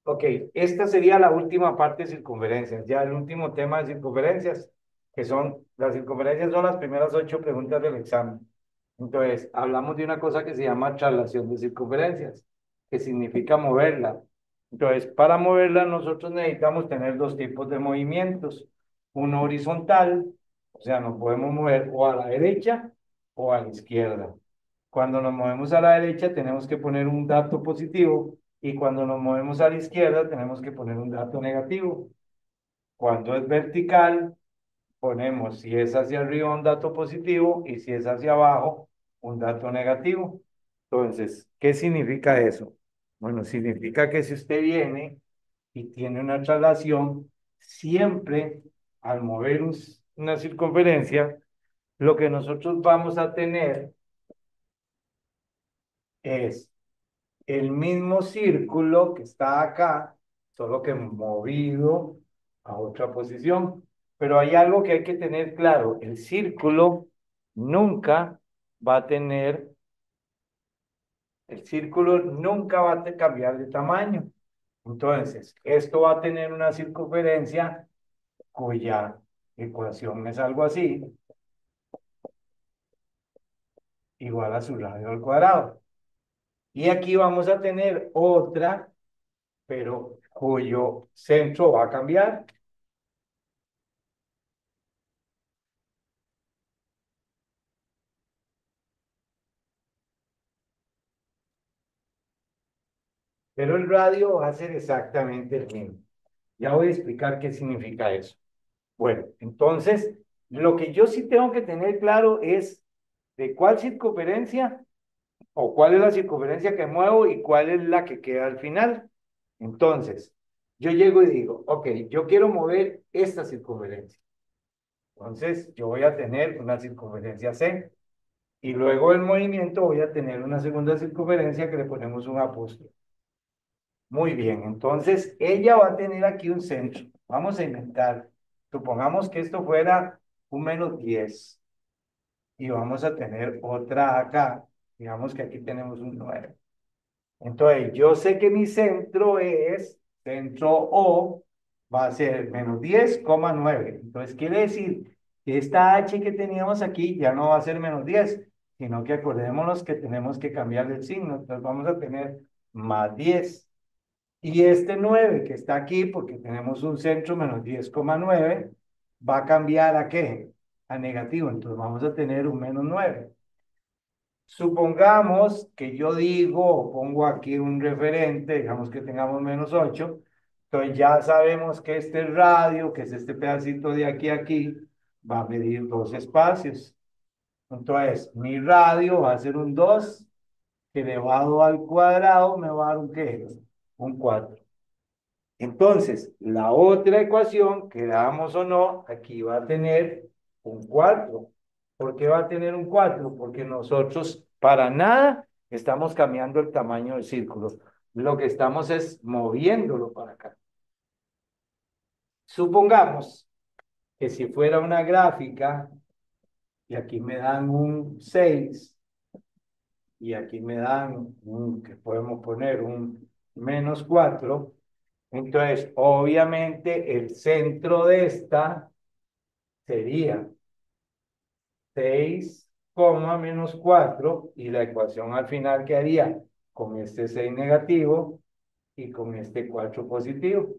Ok, esta sería la última parte de circunferencias, ya el último tema de circunferencias, que son, las circunferencias son las primeras 8 preguntas del examen. Entonces, hablamos de una cosa que se llama traslación de circunferencias, que significa moverla. Entonces, para moverla nosotros necesitamos tener dos tipos de movimientos. Uno horizontal, o sea, nos podemos mover o a la derecha o a la izquierda. Cuando nos movemos a la derecha tenemos que poner un dato positivo y cuando nos movemos a la izquierda tenemos que poner un dato negativo. Cuando es vertical, ponemos si es hacia arriba un dato positivo y si es hacia abajo un dato negativo. Entonces, ¿qué significa eso? Bueno, significa que si usted viene y tiene una traslación, siempre al mover una circunferencia, lo que nosotros vamos a tener es el mismo círculo que está acá, solo que movido a otra posición. Pero hay algo que hay que tener claro, el círculo nunca va a tener, el círculo nunca va a cambiar de tamaño. Entonces, esto va a tener una circunferencia cuya ecuación es algo así, igual a su radio al cuadrado. Y aquí vamos a tener otra, pero cuyo centro va a cambiar. Pero el radio va a ser exactamente el mismo. Ya voy a explicar qué significa eso. Bueno, entonces, lo que yo sí tengo que tener claro es de cuál circunferencia o cuál es la circunferencia que muevo y cuál es la que queda al final. Entonces, yo llego y digo, ok, yo quiero mover esta circunferencia. Entonces, yo voy a tener una circunferencia C y luego del movimiento voy a tener una segunda circunferencia que le ponemos un apóstrofe. Muy bien, entonces ella va a tener aquí un centro. Vamos a inventar. Supongamos que esto fuera un -10 y vamos a tener otra acá. Digamos que aquí tenemos un 9. Entonces, yo sé que mi centro es, centro O, va a ser -10,9. Entonces, quiere decir que esta H que teníamos aquí ya no va a ser -10, sino que acordémonos que tenemos que cambiar el signo. Entonces, vamos a tener +10. Y este 9 que está aquí, porque tenemos un centro -10,9 va a cambiar ¿a qué? A negativo. Entonces vamos a tener un -9. Supongamos que yo digo, o pongo aquí un referente, digamos que tengamos -8. Entonces ya sabemos que este radio, que es este pedacito de aquí a aquí, va a medir dos espacios. Entonces, mi radio va a ser un 2 que elevado al cuadrado me va a dar un ¿qué? Un 4. Entonces, la otra ecuación, queramos o no, aquí va a tener un 4. ¿Por qué va a tener un 4? Porque nosotros para nada estamos cambiando el tamaño del círculo. Lo que estamos es moviéndolo para acá. Supongamos que si fuera una gráfica y aquí me dan un 6 y aquí me dan que podemos poner un -4. Entonces, obviamente, el centro de esta sería 6, -4 y la ecuación al final quedaría con este 6 negativo y con este 4 positivo.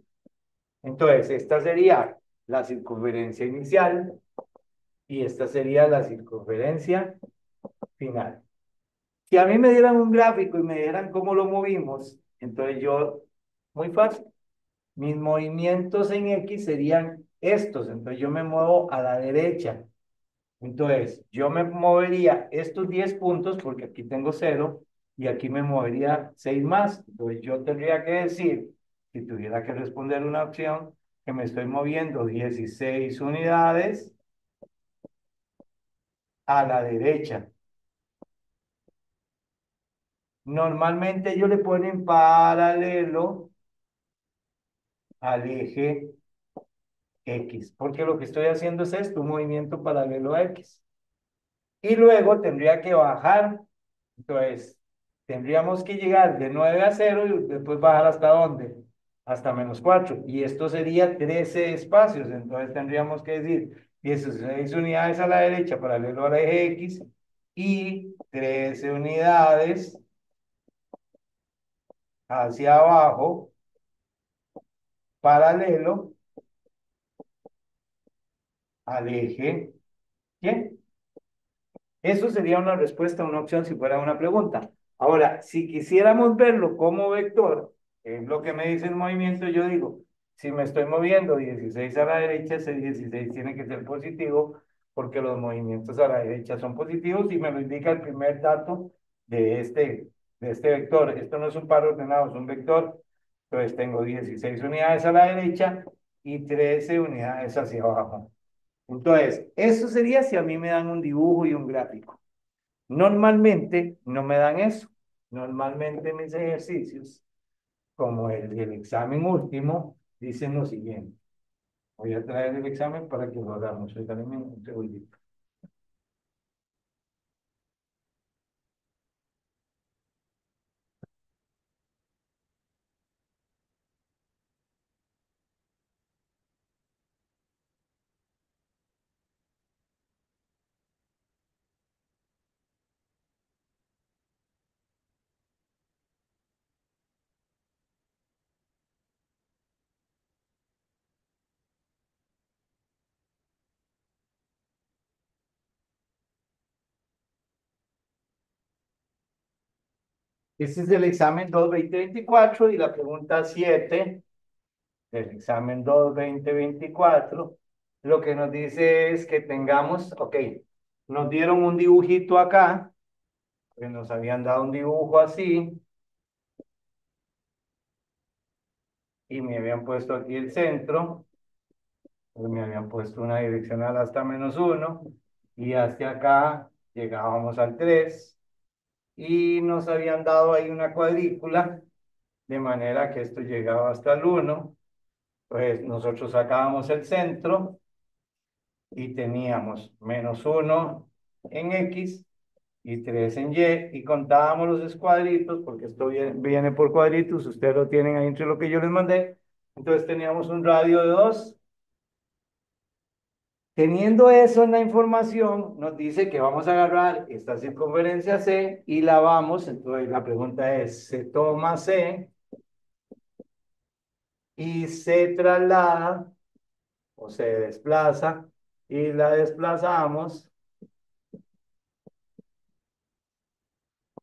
Entonces, esta sería la circunferencia inicial y esta sería la circunferencia final. Si a mí me dieran un gráfico y me dieran cómo lo movimos, entonces yo, muy fácil, mis movimientos en X serían estos, entonces yo me muevo a la derecha. Entonces, yo me movería estos 10 puntos, porque aquí tengo 0, y aquí me movería 6 más. Entonces, yo tendría que decir, si tuviera que responder una opción, que me estoy moviendo 16 unidades a la derecha. Normalmente ellos le ponen paralelo al eje X, porque lo que estoy haciendo es esto, un movimiento paralelo a X. Y luego tendría que bajar. Entonces, tendríamos que llegar de 9 a 0 y después bajar hasta dónde? hasta -4. Y esto sería 13 espacios. Entonces tendríamos que decir 16 unidades a la derecha paralelo al eje X y 13 unidades hacia abajo paralelo al eje Y. Eso sería una respuesta, una opción si fuera una pregunta. Ahora, si quisiéramos verlo como vector, es lo que me dice el movimiento, yo digo, si me estoy moviendo 16 a la derecha, ese 16 tiene que ser positivo, porque los movimientos a la derecha son positivos y me lo indica el primer dato de este vector. Esto no es un par ordenado, es un vector. Entonces tengo 16 unidades a la derecha y 13 unidades hacia abajo. Entonces, eso sería si a mí me dan un dibujo y un gráfico. Normalmente no me dan eso. Normalmente mis ejercicios, como el del examen último, dicen lo siguiente. Voy a traer el examen para que lo hagamos. Regálame un segundito. Este es el examen 2-2024 y la pregunta 7 del examen 2-2024. Lo que nos dice es que tengamos, ok, nos dieron un dibujito acá, que nos habían dado un dibujo así, y me habían puesto aquí el centro, pues me habían puesto una direccional hasta -1, y hacia acá llegábamos al 3 y nos habían dado ahí una cuadrícula, de manera que esto llegaba hasta el 1. Pues nosotros sacábamos el centro y teníamos -1 en X y 3 en Y, y contábamos los escuadritos, porque esto viene por cuadritos, ustedes lo tienen ahí entre lo que yo les mandé. Entonces teníamos un radio de 2. Teniendo eso en la información, nos dice que vamos a agarrar esta circunferencia C y la vamos, entonces la pregunta es, se toma C y se traslada o se desplaza y la desplazamos.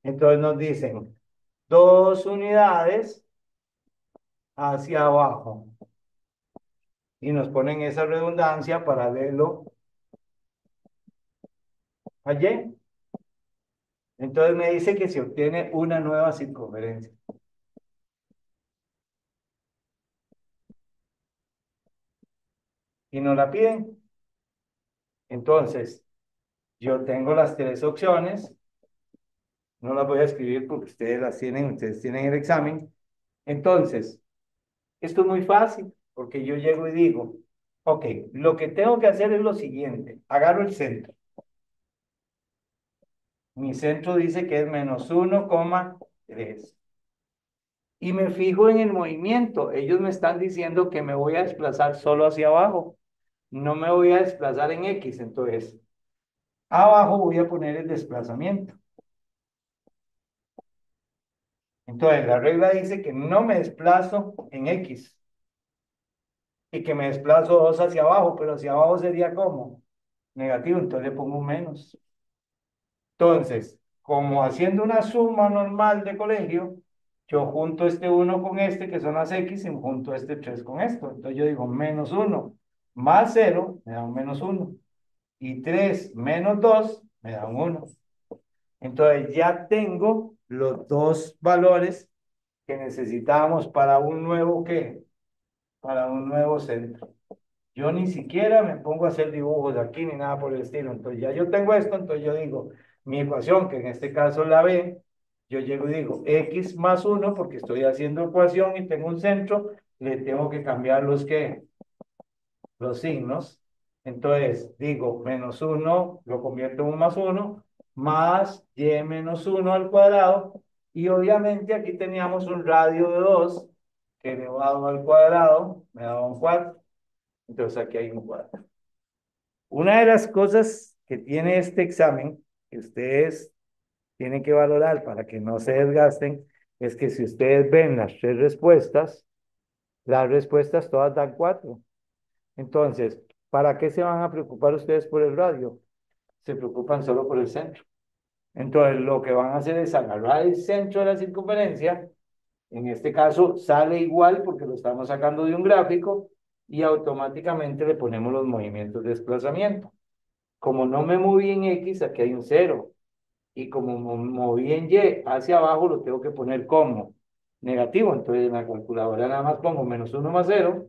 Entonces nos dicen 2 unidades hacia abajo y nos ponen esa redundancia paralelo a Y. Entonces me dice que se obtiene una nueva circunferencia y nos la piden. Entonces, yo tengo las 3 opciones. No las voy a escribir porque ustedes tienen el examen. Entonces, esto es muy fácil, porque yo llego y digo, ok, lo que tengo que hacer es lo siguiente, agarro el centro. Mi centro dice que es -1,3. Y me fijo en el movimiento. Ellos me están diciendo que me voy a desplazar solo hacia abajo. No me voy a desplazar en X. Entonces, abajo voy a poner el desplazamiento. Entonces, la regla dice que no me desplazo en X y que me desplazo 2 hacia abajo, pero hacia abajo sería como negativo, entonces le pongo un menos. Entonces, como haciendo una suma normal de colegio, yo junto este 1 con este, que son las X, y junto este 3 con esto. Entonces yo digo -1 más 0 me da un -1. Y 3 menos 2 me da un 1. Entonces ya tengo los dos valores que necesitábamos para un nuevo, ¿qué? Para un nuevo centro. Yo ni siquiera me pongo a hacer dibujos aquí ni nada por el estilo. Entonces ya yo tengo esto, entonces yo digo, mi ecuación, que en este caso es la B, yo llego y digo X más 1, porque estoy haciendo ecuación y tengo un centro, le tengo que cambiar los signos. Entonces digo -1, lo convierto en un +1, más Y-1 al cuadrado, y obviamente aquí teníamos un radio de 2, que elevado al cuadrado me da un 4. Entonces aquí hay un 4. Una de las cosas que tiene este examen, que ustedes tienen que valorar para que no se desgasten, es que si ustedes ven las respuestas todas dan 4. Entonces, ¿para qué se van a preocupar ustedes por el radio? Se preocupan solo por el centro. Entonces, lo que van a hacer es agarrar el centro de la circunferencia. En este caso sale igual porque lo estamos sacando de un gráfico y automáticamente le ponemos los movimientos de desplazamiento. Como no me moví en X, aquí hay un cero. Y como me moví en Y hacia abajo, lo tengo que poner como negativo. Entonces en la calculadora nada más pongo menos uno más cero,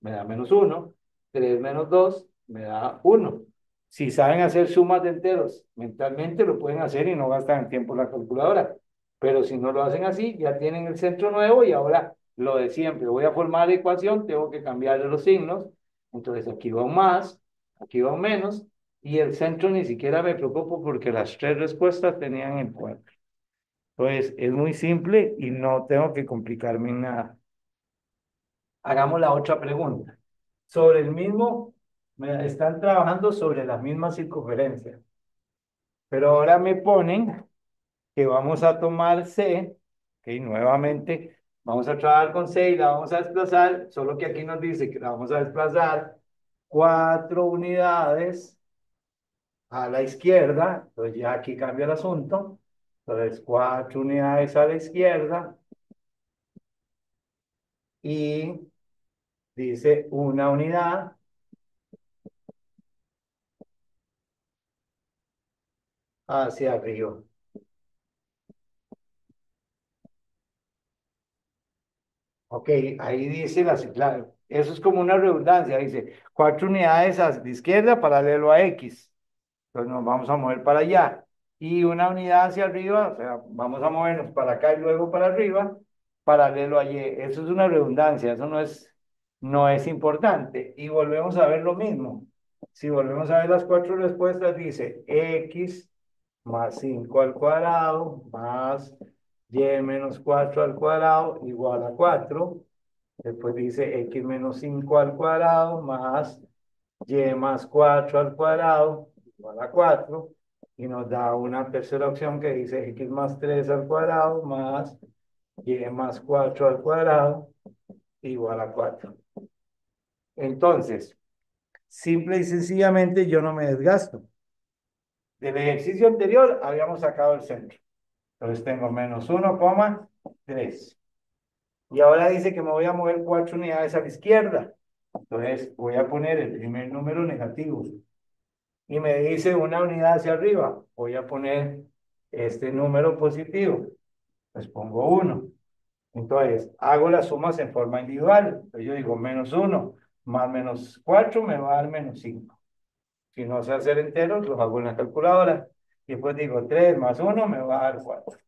me da menos uno. 3 menos 2 me da uno. Si saben hacer sumas de enteros mentalmente, lo pueden hacer y no gastan el tiempo en la calculadora. Pero si no lo hacen así, ya tienen el centro nuevo y ahora lo de siempre. Voy a formar la ecuación, tengo que cambiarle los signos. Entonces aquí va un más, aquí va un menos y el centro ni siquiera me preocupo porque las tres respuestas tenían el 4. Entonces, es muy simple y no tengo que complicarme en nada. Hagamos la otra pregunta. Sobre el mismo, me están trabajando sobre la misma circunferencia, pero ahora me ponen que vamos a tomar C, que nuevamente vamos a trabajar con C y la vamos a desplazar, solo que aquí nos dice que la vamos a desplazar 4 unidades a la izquierda, entonces ya aquí cambia el asunto, entonces 4 unidades a la izquierda y dice 1 unidad hacia arriba. Ok, ahí dice eso es como una redundancia, dice 4 unidades a la izquierda paralelo a X. Entonces nos vamos a mover para allá. Y 1 unidad hacia arriba, o sea, vamos a movernos para acá y luego para arriba, paralelo a Y. Eso es una redundancia, eso no es importante. Y volvemos a ver lo mismo. Si volvemos a ver las cuatro respuestas, dice X más 5 al cuadrado más Y menos 4 al cuadrado igual a 4. Después dice X menos 5 al cuadrado más Y más 4 al cuadrado igual a 4. Y nos da una tercera opción que dice X más 3 al cuadrado más Y más 4 al cuadrado igual a 4. Entonces, simple y sencillamente yo no me desgasto. Del ejercicio anterior habíamos sacado el centro. Entonces tengo menos 1,3. Y ahora dice que me voy a mover 4 unidades a la izquierda. Entonces voy a poner el primer número negativo. Y me dice 1 unidad hacia arriba. Voy a poner este número positivo. Pues pongo 1. Entonces hago las sumas en forma individual. Entonces yo digo menos 1 más menos 4 me va a dar menos 5. Si no sé hacer enteros, los hago en la calculadora. Y después digo 3 más 1 me va a dar 4.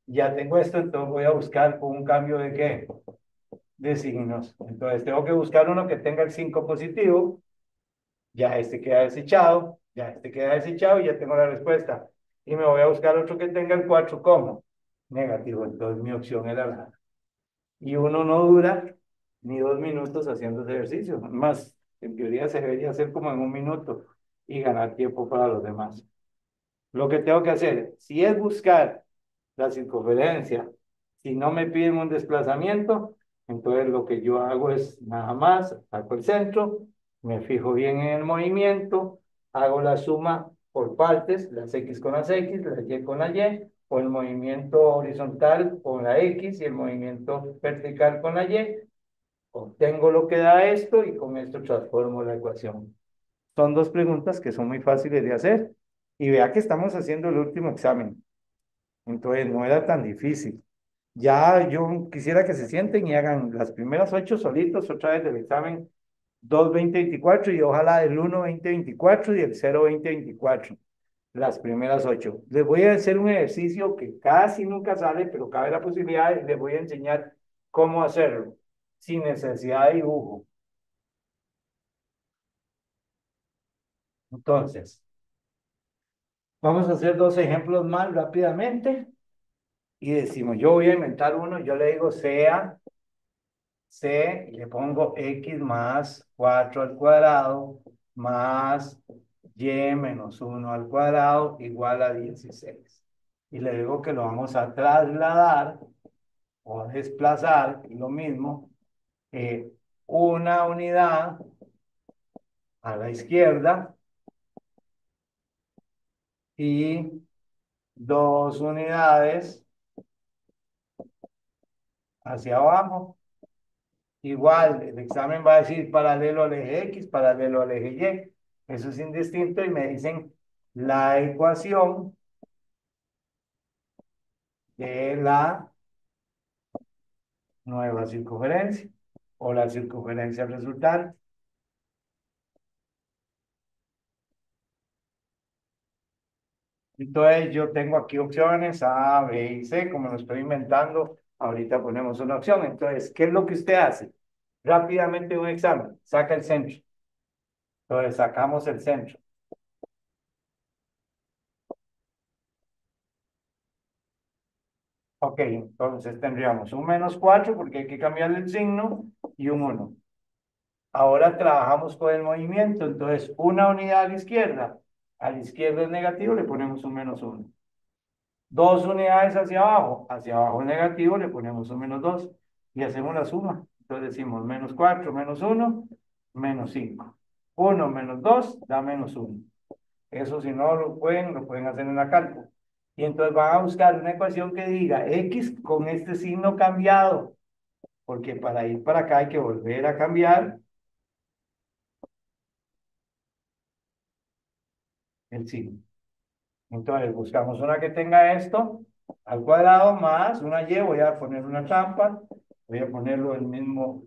Ya tengo esto, entonces voy a buscar un cambio de qué? De signos. Entonces tengo que buscar uno que tenga el 5 positivo. Ya este queda desechado. Ya este queda desechado y ya tengo la respuesta. Y me voy a buscar otro que tenga el 4 como negativo. Entonces mi opción era la. Y uno no dura ni 2 minutos haciendo ese ejercicio. Más, en teoría se debería hacer como en 1 minuto y ganar tiempo para los demás. Lo que tengo que hacer, si es buscar la circunferencia, si no me piden un desplazamiento, entonces lo que yo hago es nada más, saco el centro, me fijo bien en el movimiento, hago la suma por partes, las X con las X, la Y con la Y, o el movimiento horizontal con la X y el movimiento vertical con la Y, obtengo lo que da esto y con esto transformo la ecuación. Son dos preguntas que son muy fáciles de hacer. Y vea que estamos haciendo el último examen. Entonces no era tan difícil. Ya yo quisiera que se sienten y hagan las primeras 8 solitos otra vez del examen 2 20 24 y ojalá del 1 20 24 y el 0 20 24. Las primeras 8. Les voy a hacer un ejercicio que casi nunca sale, pero cabe la posibilidad y les voy a enseñar cómo hacerlo sin necesidad de dibujo. Entonces, vamos a hacer dos ejemplos más rápidamente y decimos, yo voy a inventar uno, yo le digo sea C, y le pongo X más 4 al cuadrado más Y menos 1 al cuadrado igual a 16. Y le digo que lo vamos a trasladar o a desplazar, lo mismo, una unidad a la izquierda y 2 unidades hacia abajo. Igual, el examen va a decir paralelo al eje X, paralelo al eje Y. Eso es indistinto y me dicen la ecuación de la nueva circunferencia o la circunferencia resultante. Entonces yo tengo aquí opciones A, B y C, como lo estoy inventando, ahorita ponemos una opción. Entonces, ¿qué es lo que usted hace? Rápidamente un examen, saca el centro. Entonces sacamos el centro. Ok, entonces tendríamos un -4 porque hay que cambiarle el signo y un 1. Ahora trabajamos con el movimiento, entonces una unidad a la izquierda es negativo, le ponemos un -1. 2 unidades hacia abajo es negativo, le ponemos un -2 y hacemos la suma. Entonces decimos -4 menos 1, -5. 1 menos 2 da -1. Eso si no lo pueden hacer en la cálculo. Y entonces van a buscar una ecuación que diga X con este signo cambiado, porque para ir para acá hay que volver a cambiar el signo. Entonces buscamos una que tenga esto al cuadrado más una y, voy a poner una trampa, voy a ponerlo el mismo,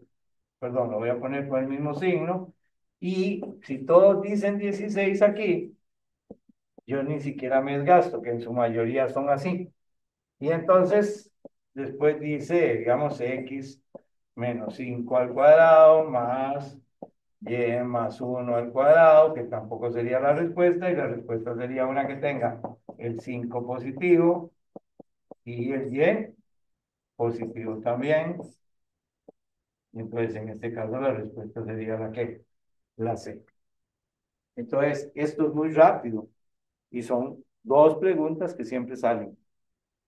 perdón, lo voy a poner con el mismo signo, y si todos dicen 16 aquí, yo ni siquiera me desgasto, que en su mayoría son así. Y entonces, después dice, digamos, X menos 5 al cuadrado más Y más 1 al cuadrado, que tampoco sería la respuesta, y la respuesta sería una que tenga el 5 positivo y el Y positivo también. Y entonces, en este caso, la respuesta sería la que, la C. Entonces, esto es muy rápido y son dos preguntas que siempre salen.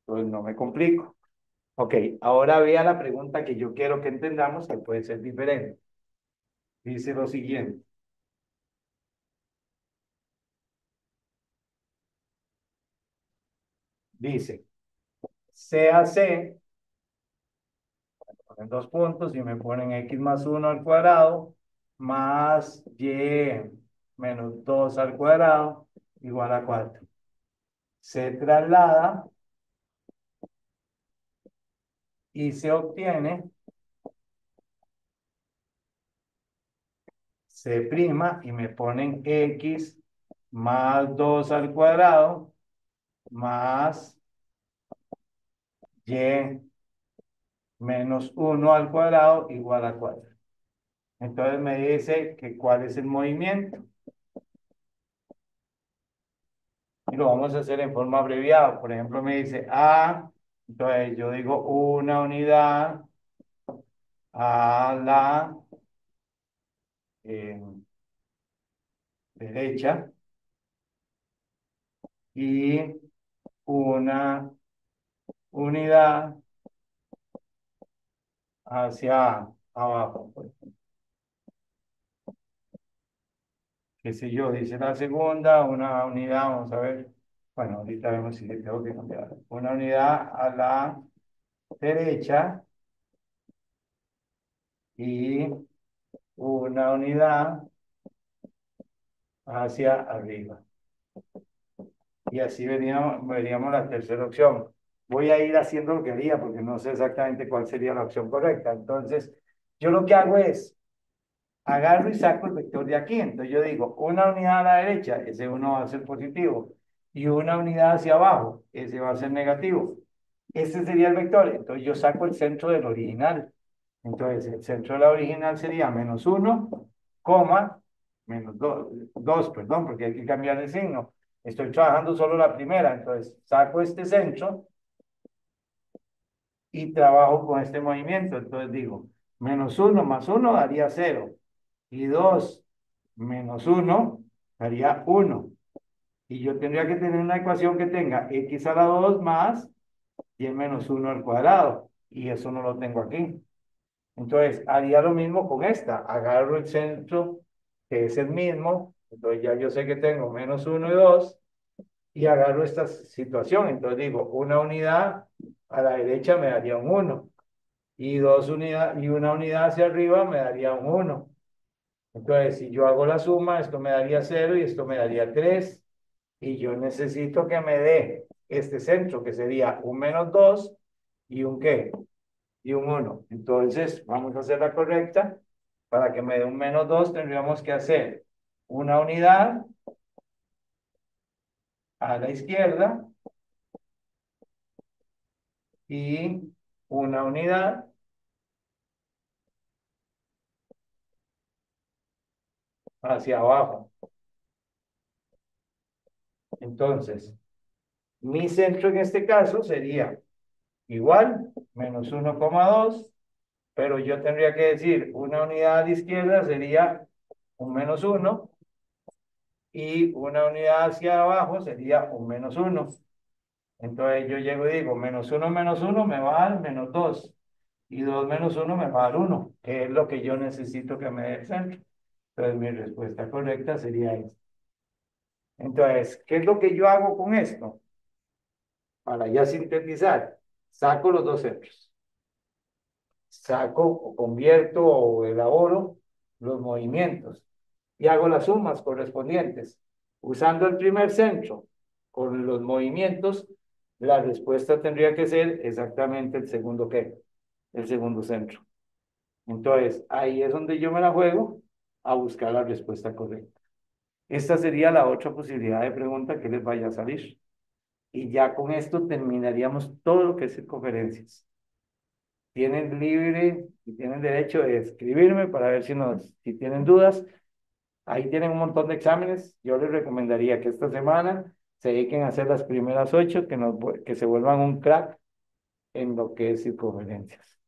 Entonces, no me complico. Ok, ahora vea la pregunta que yo quiero que entendamos, que puede ser diferente. Dice lo siguiente. Dice, CAC en 2 puntos y me ponen X más 1 al cuadrado más Y menos 2 al cuadrado igual a 4. Se traslada y se obtiene C' y me ponen X más 2 al cuadrado más Y menos 1 al cuadrado igual a 4. Entonces me dice que cuál es el movimiento. Y lo vamos a hacer en forma abreviada. Por ejemplo, me dice A, entonces yo digo una unidad a la eh, derecha y una unidad hacia abajo. Pues. Qué sé yo, dice la segunda, una unidad, vamos a ver. Bueno, ahorita vemos si le tengo que cambiar. Una unidad a la derecha y una unidad hacia arriba. Y así veríamos la tercera opción. Voy a ir haciendo lo que haría porque no sé exactamente cuál sería la opción correcta. Entonces, yo lo que hago es, agarro y saco el vector de aquí. Entonces yo digo, una unidad a la derecha, ese uno va a ser positivo. Y una unidad hacia abajo, ese va a ser negativo. Ese sería el vector. Entonces yo saco el centro del original. Entonces el centro de la original sería -1, coma, -2, perdón, porque hay que cambiar el signo. Estoy trabajando solo la primera. Entonces saco este centro y trabajo con este movimiento. Entonces digo, Menos uno más uno daría cero. Y 2 menos uno daría uno. Y yo tendría que tener una ecuación que tenga x a la 2 más y menos uno al cuadrado. Y eso no lo tengo aquí. Entonces, haría lo mismo con esta. Agarro el centro, que es el mismo. Entonces, ya yo sé que tengo menos uno y 2. Y agarro esta situación. Entonces, digo, una unidad a la derecha me daría un uno. Y dos unidades, y una unidad hacia arriba me daría un uno. Entonces, si yo hago la suma, esto me daría cero y esto me daría 3. Y yo necesito que me dé este centro, que sería un menos 2 y un ¿qué? Y un uno. Entonces, vamos a hacer la correcta. Para que me dé un menos 2 tendríamos que hacer una unidad a la izquierda y una unidad hacia abajo. Entonces, mi centro en este caso sería igual, menos 1,2, pero yo tendría que decir una unidad a la izquierda sería un menos uno y una unidad hacia abajo sería un menos uno. Entonces yo llego y digo, menos uno me va a dar menos 2 y 2 menos uno me va a dar uno, que es lo que yo necesito que me dé el centro. Entonces mi respuesta correcta sería esta. Entonces, ¿qué es lo que yo hago con esto? Para ya sintetizar, saco los dos centros, saco o convierto o elaboro los movimientos y hago las sumas correspondientes. Usando el primer centro con los movimientos, la respuesta tendría que ser exactamente el segundo ¿qué? El segundo centro. Entonces, ahí es donde yo me la juego a buscar la respuesta correcta. Esta sería la otra posibilidad de pregunta que les vaya a salir. Y ya con esto terminaríamos todo lo que es circunferencias. Tienen libre y tienen derecho de escribirme para ver si tienen dudas. Ahí tienen un montón de exámenes. Yo les recomendaría que esta semana se dediquen a hacer las primeras 8, que se vuelvan un crack en lo que es circunferencias.